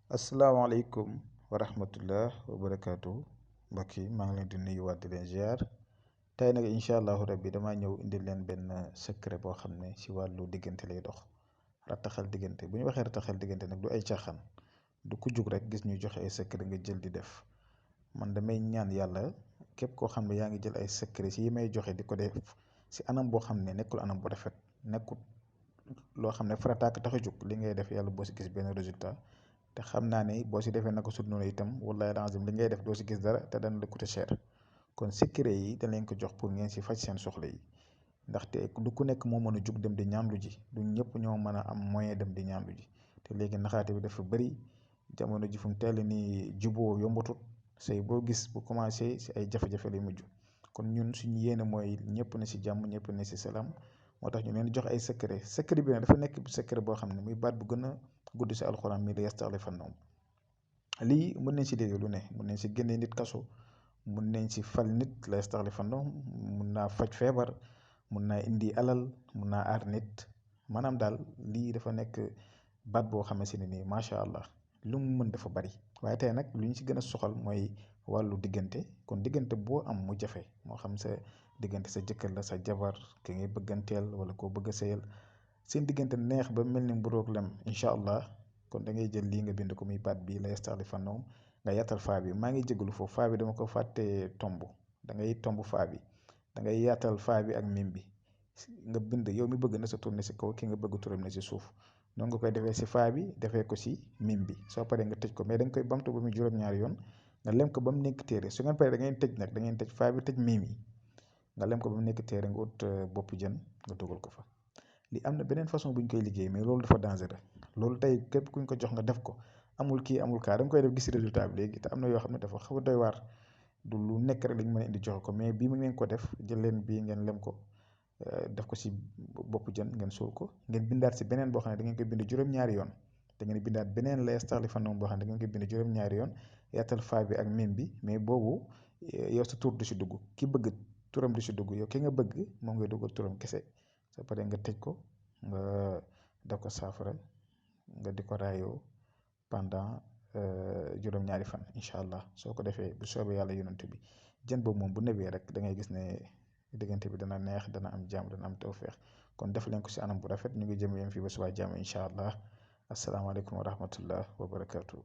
asalaamaaleykum wa rahmatullah wa barakaatu mbokk yi maa ngi leen di nuyuwaat di leen ziar tey nag incha allahu rabbi damaa ñëw indi leen benn secret boo xam ne si wàllu diggante lay dox rattaxal diggante bu ñu waxee rattaxal diggante nag du ay caaxaan du ku jug rek gis ñuy joxe ay secret nga jël di def man damay ñaan yàlla képp koo xam ne yaa ngi jël ay secret si yi may joxe di ko def si anam boo xam ne nekkul anam bu rafet nekkul loo xam ne farataak tax a jug li ngay def yàlla boo si gis benn résultat. te xam naa ne boo si defee naka sut noonu itam wallahi lazim li ngay def doo si gis dara te dana la coûter cher kon secret yi dañ leen ko jox pour ngeen si faj seen soxla yi ndaxte du ku nekk moo mën a jug dem di ñaanlu ji du ñëpp ñoo mën a am moyen dem di ñaanlu ji te léegi naxaate bi dafa bëri jamono ji fu mu teel nii juboo yombatut say boo gis bu commencé si ay jafe-jafe lay mujj kon ñun suñu yéene mooy ñëpp ne si jàmm ñëpp ne si salaam moo tax ñu leen jox ay secret bi nag dafa nekk secret boo xam ne muy baat bu gën a gudd si alxuraan mi la yastaxlifannahum lii mën nañ si dégg lu ne mën nañ si génne nit kaso mën nañ si fal nit la yastaxlifannahum mun naa faj feebar mun naa indi alal mun naa aar nit maanaam daal lii dafa nekk baat boo xamante ne nii macha allah lu mu mën dafa bari waaye tey nag lu ñu si gën a soxal mooy wàllu diggante kon diggante boo am mu jafe moo xam sa diggante sa jëkkër la sa jabar ki ngay bëgganteel wala koo bëgg a sëyal seen diggante neex ba mel ni mburoog lem incha allah kon da ngay jël lii nga bind ko muy baat bi la yastaxlifannahum nga yaatal faa bi maa ngi jégalu foofu faa bi dama ko fàttee tomb da ngay tomb faa bi da ngay yaatal faa bi ak mim bi nga bind yow mi bëgg na sa tur ne si kaw ki nga bëgg turam ne si suuf noonu nga koy defee si faa bi defee ko si mim bi soo paree nga tëj ko mais da nga koy bamtu ba mu juróom-ñaari yoon nga lem ko ba mu nekk téere su ngeen paree da ngeen tëj nag da ngeen tëj faa bi tëj mim yi nga lem ko ba mu nekk téere nga ut bopp jën nga dugal ko fa. li am na beneen façon bu ñu koy liggéey mais loolu dafa dangereux loolu tey képp ku ñu ko jox nga def ko amul kii amul kaa da nga koy def gis résultat bi léegi te am na yoo xam ne dafa xaw a doy waar du lu nekk rek lañ mën a indi joxe ko mais bii mu ngeen ko def jël leen bii ngeen lem ko def ko si bopp jën ngeen suul ko ngeen bindaat si beneen boo xam ne da ngeen koy bind juróom-ñaari yoon da ngeen bindaat beneen la yastaxlifannahum boo xam ne da ngeen koy bind juróom-ñaari yoon yaatal faa bi ak mim bi mais boobu yow sa tur du si dugg ki bëgg turam du si dugg yow ki nga bëgg moom ngay duggal turam kese soo paree nga tëj ko nga def ko saafara nga di ko raayoo pendant juróom-ñaari fan incha allah soo ko defee bu soobee yàlla yonent bi jën boobu moom bu nebee rek da ngay gis ne diggante bi dana neex dana am jàmm dana am tawféex kon def leen ko si anam bu rafet ñu ngi jëm yem fii ba subaa jàmm incha allah asalaamaaleykum wa rahmatullah wa barakaatu.